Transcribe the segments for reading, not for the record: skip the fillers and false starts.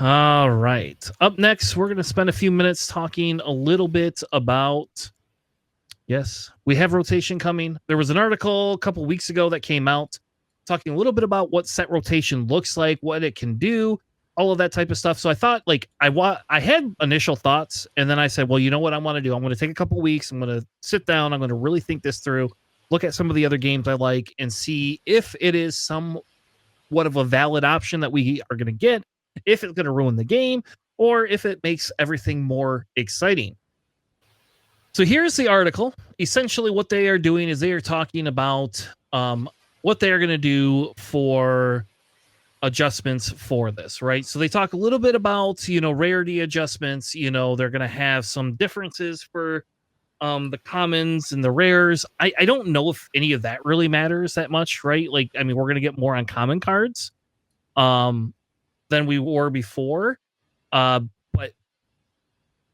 All right. Up next, we're going to spend a few minutes talking a little bit about. Yes, we have rotation coming. There was an article a couple weeks ago that came out talking a little bit about what set rotation looks like, what it can do, all of that type of stuff. So I thought, like, I had initial thoughts, and then I said, well, you know what I want to do? I'm going to take a couple weeks. I'm going to sit down. I'm going to really think this through, look at some of the other games I like, and see if it is somewhat of a valid option that we are going to get, if it's going to ruin the game, or if it makes everything more exciting. So here's the article. Essentially, what they are doing is they are talking about what they are going to do for adjustments for this, right? So they talk a little bit about, rarity adjustments. They're going to have some differences for the commons and the rares. I don't know if any of that really matters that much, right? Like, I mean, we're going to get more uncommon cards than we were before. But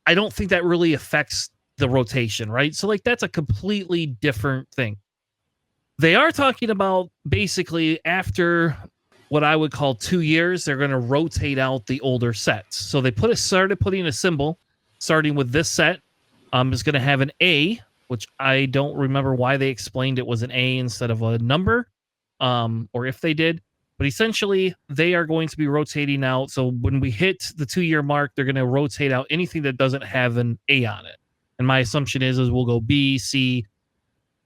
I don't think that really affects the rotation, right? So like that's a completely different thing. They are talking about basically after what I would call 2 years, they're going to rotate out the older sets. So they started putting a symbol starting with this set. Is going to have an A, which I don't remember why they explained it was an A instead of a number, or if they did. But essentially, they are going to be rotating out. So when we hit the 2-year mark, they're going to rotate out anything that doesn't have an A on it. And my assumption is we'll go B, C,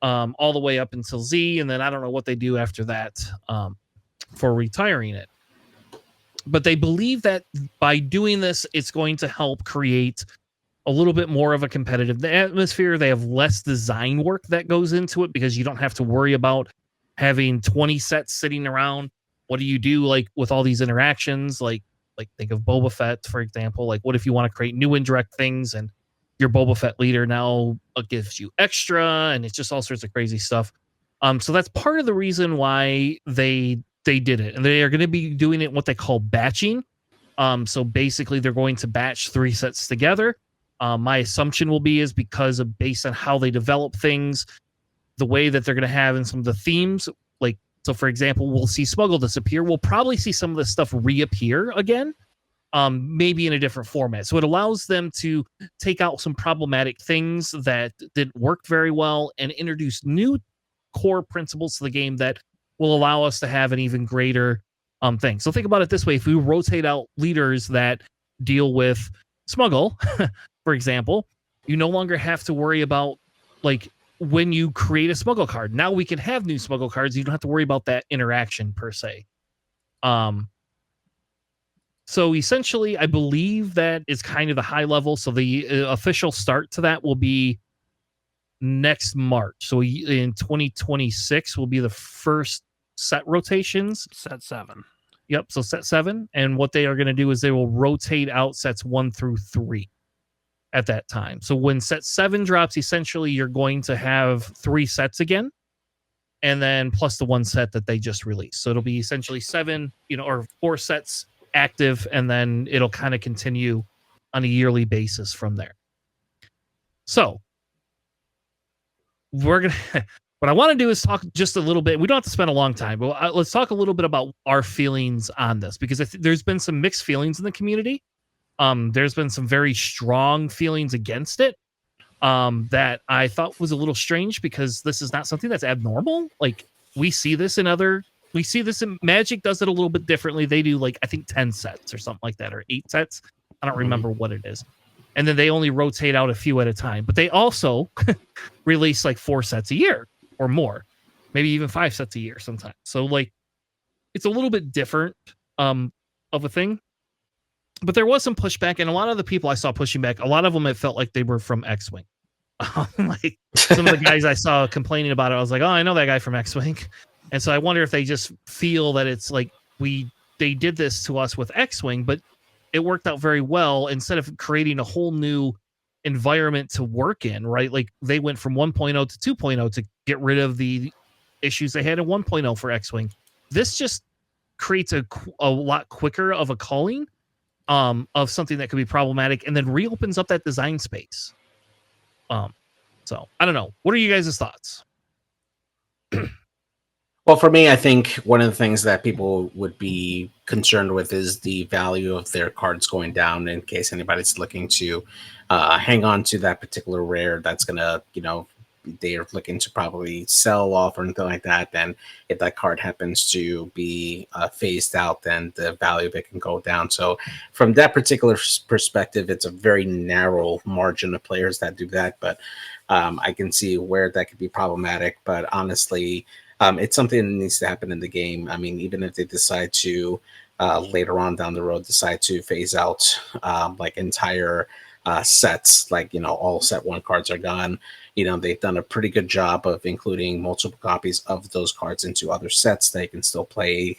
all the way up until Z, and then I don't know what they do after that for retiring it. But they believe that by doing this, it's going to help create a little bit more of a competitive atmosphere. They have less design work that goes into it because you don't have to worry about having 20 sets sitting around. What do you do like with all these interactions? Like think of Boba Fett, for example. Like what if you want to create new indirect things and your Boba Fett leader now gives you extra, and it's just all sorts of crazy stuff. So that's part of the reason why they did it, and they are going to be doing it what they call batching. So basically, they're going to batch 3 sets together. My assumption will be is because of based on how they develop things, the way that they're going to have in some of the themes. Like so, for example, we'll see Smuggle disappear. We'll probably see some of this stuff reappear again. Maybe in a different format. So it allows them to take out some problematic things that didn't work very well and introduce new core principles to the game that will allow us to have an even greater thing. So think about it this way. If we rotate out leaders that deal with Smuggle, for example, you no longer have to worry about like when you create a Smuggle card. Now we can have new Smuggle cards. You don't have to worry about that interaction per se. So essentially, I believe that is kind of the high level. So the official start to that will be next March. So in 2026 will be the first set rotations. Set 7. Yep. So set 7. And what they are going to do is they will rotate out sets 1 through 3 at that time. So when set 7 drops, essentially you're going to have 3 sets again. And then plus the 1 set that they just released. So it'll be essentially 7, or 4 sets active, and then it'll kind of continue on a yearly basis from there. So we're gonna what I want to do is talk just a little bit. We don't have to spend a long time, but let's talk a little bit about our feelings on this, because there's been some mixed feelings in the community. There's been some very strong feelings against it that I thought was a little strange, because this is not something that's abnormal. Like we see this in Magic does it a little bit differently. They do like, I think 10 sets or something like that, or 8 sets. I don't remember what it is. And then they only rotate out a few at a time, but they also release like 4 sets a year or more, maybe even 5 sets a year sometimes. So like, it's a little bit different of a thing, but there was some pushback, and a lot of the people I saw pushing back, a lot of them, it felt like they were from X-Wing. Like some of the guys I saw complaining about it, I was like, oh, I know that guy from X-Wing. And so I wonder if they just feel that it's like they did this to us with X-Wing, but it worked out very well instead of creating a whole new environment to work in, right? Like they went from 1.0 to 2.0 to get rid of the issues they had in 1.0 for X-Wing. This just creates a lot quicker of a culling of something that could be problematic, and then reopens up that design space. So I don't know. What are you guys' thoughts? Well, for me, I think one of the things that people would be concerned with is the value of their cards going down in case anybody's looking to hang on to that particular rare that's going to, they're looking to probably sell off or anything like that. Then if that card happens to be phased out, then the value of it can go down. So from that particular perspective, it's a very narrow margin of players that do that. But I can see where that could be problematic. But honestly, it's something that needs to happen in the game. I mean, even if they decide to later on down the road decide to phase out like entire sets, like all set one cards are gone. They've done a pretty good job of including multiple copies of those cards into other sets that you can still play.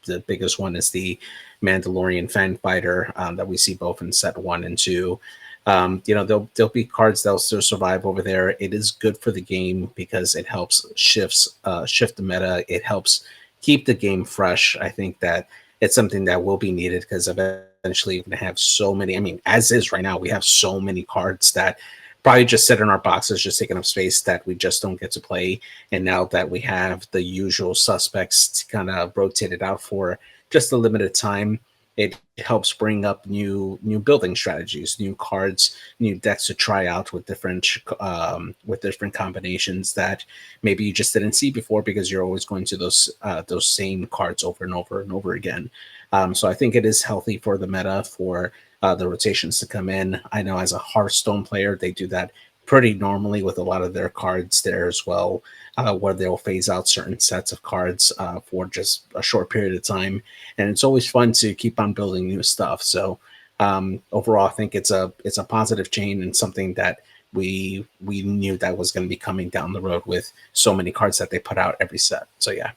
The biggest one is the Mandalorian Fan Fighter that we see both in set 1 and 2. There'll be cards that'll still survive over there. It is good for the game because it helps shift the meta. It helps keep the game fresh. I think that it's something that will be needed because eventually you're going to have so many. I mean, as is right now, we have so many cards that probably just sit in our boxes, just taking up space that we just don't get to play. And now that we have the usual suspects kind of rotated out for just a limited time, it helps bring up new building strategies, new cards, new decks to try out with different combinations that maybe you just didn't see before because you're always going to those same cards over and over and over again. So I think it is healthy for the meta for the rotations to come in. I know as a Hearthstone player, they do that pretty normally with a lot of their cards there as well, where they'll phase out certain sets of cards for just a short period of time. And it's always fun to keep on building new stuff. So overall, I think it's a positive change and something that we knew that was going to be coming down the road with so many cards that they put out every set. So yeah.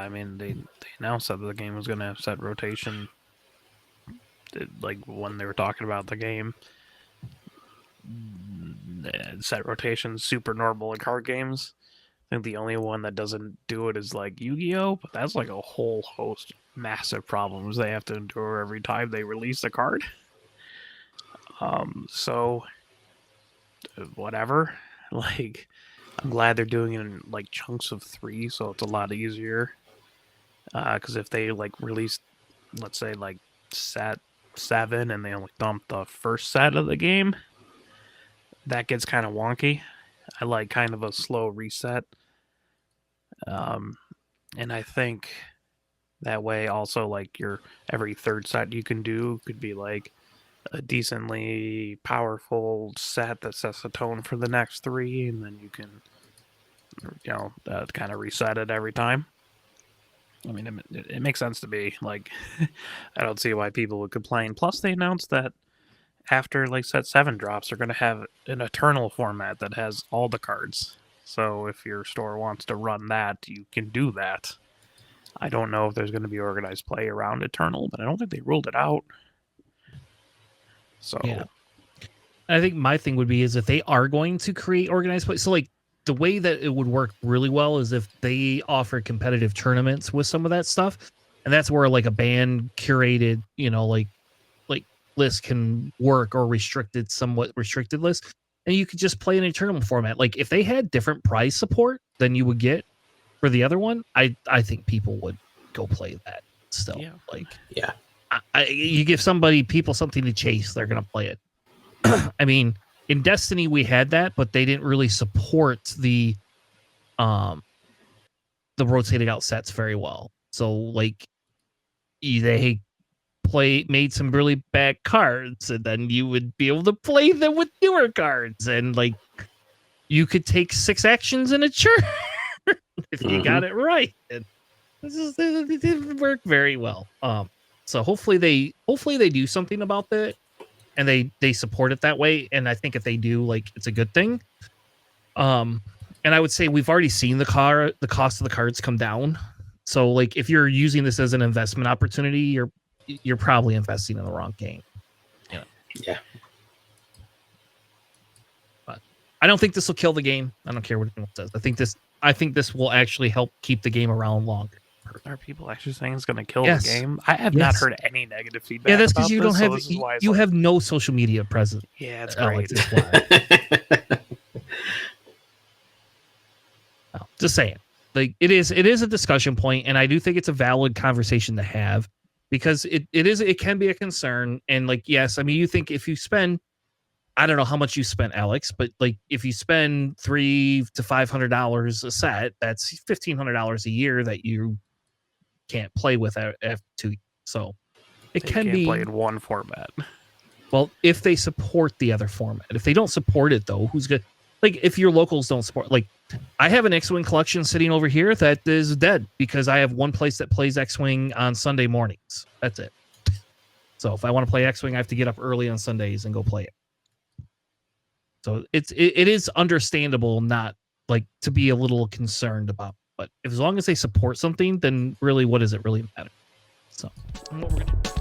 I mean, they announced that the game was going to have set rotation. Like when they were talking about the game, set rotation super normal in card games. I think the only one that doesn't do it is like Yu-Gi-Oh, but that's like a whole host of massive problems they have to endure every time they release a card. So whatever. Like, I'm glad they're doing it in like chunks of 3, so it's a lot easier. Because if they like release, let's say like set 7 and they only dump the first set of the game, that gets kind of wonky. I like kind of a slow reset. And I think that way also like your every third set you can do could be like a decently powerful set that sets the tone for the next 3, and then you can kind of reset it every time. I mean, it makes sense to me. Like, I don't see why people would complain. Plus, they announced that after like set 7 drops, they're going to have an Eternal format that has all the cards. So if your store wants to run that, you can do that. I don't know if there's going to be organized play around Eternal, but I don't think they ruled it out. So yeah, I think my thing would be is if they are going to create organized play. So like the way that it would work really well is if they offer competitive tournaments with some of that stuff, and that's where like a band curated, like list can work, or somewhat restricted list, and you could just play in a tournament format. Like if they had different prize support than you would get for the other one, I think people would go play that still. Yeah. Like Yeah. You give people something to chase, they're gonna play it. I mean, in Destiny we had that, but they didn't really support the rotated out sets very well. So like they made some really bad cards, and then you would be able to play them with newer cards, and like you could take 6 actions in a turn if you got it right. And it didn't work very well. So hopefully they do something about that, and they support it that way. And I think if they do, like, it's a good thing. And I would say we've already seen the cost of the cards come down. So like if you're using this as an investment opportunity, you're probably investing in the wrong game. Yeah. But I don't think this will kill the game. I don't care what anyone says. I think this will actually help keep the game around longer. Are people actually saying it's going to kill the game? I have not heard any negative feedback. Yeah, that's because you don't have you have no social media presence. Yeah, it's great. Alex, Just saying, like it is a discussion point, and I do think it's a valid conversation to have because it can be a concern. And like, yes, I mean, you think if you spend, I don't know how much you spent, Alex, but like if you spend $300 to $500 a set, that's $1,500 a year that you can't play with after 2 years. So it can be play in one format. Well, if they support the other format. If they don't support it, though, who's good? Like, if your locals don't support, like, I have an X-Wing collection sitting over here that is dead because I have one place that plays X-Wing on Sunday mornings. That's it. So if I want to play X-Wing, I have to get up early on Sundays and go play it. So it is understandable not, like, to be a little concerned about. But as long as they support something, then really, what does it really matter? So, what we're gonna do.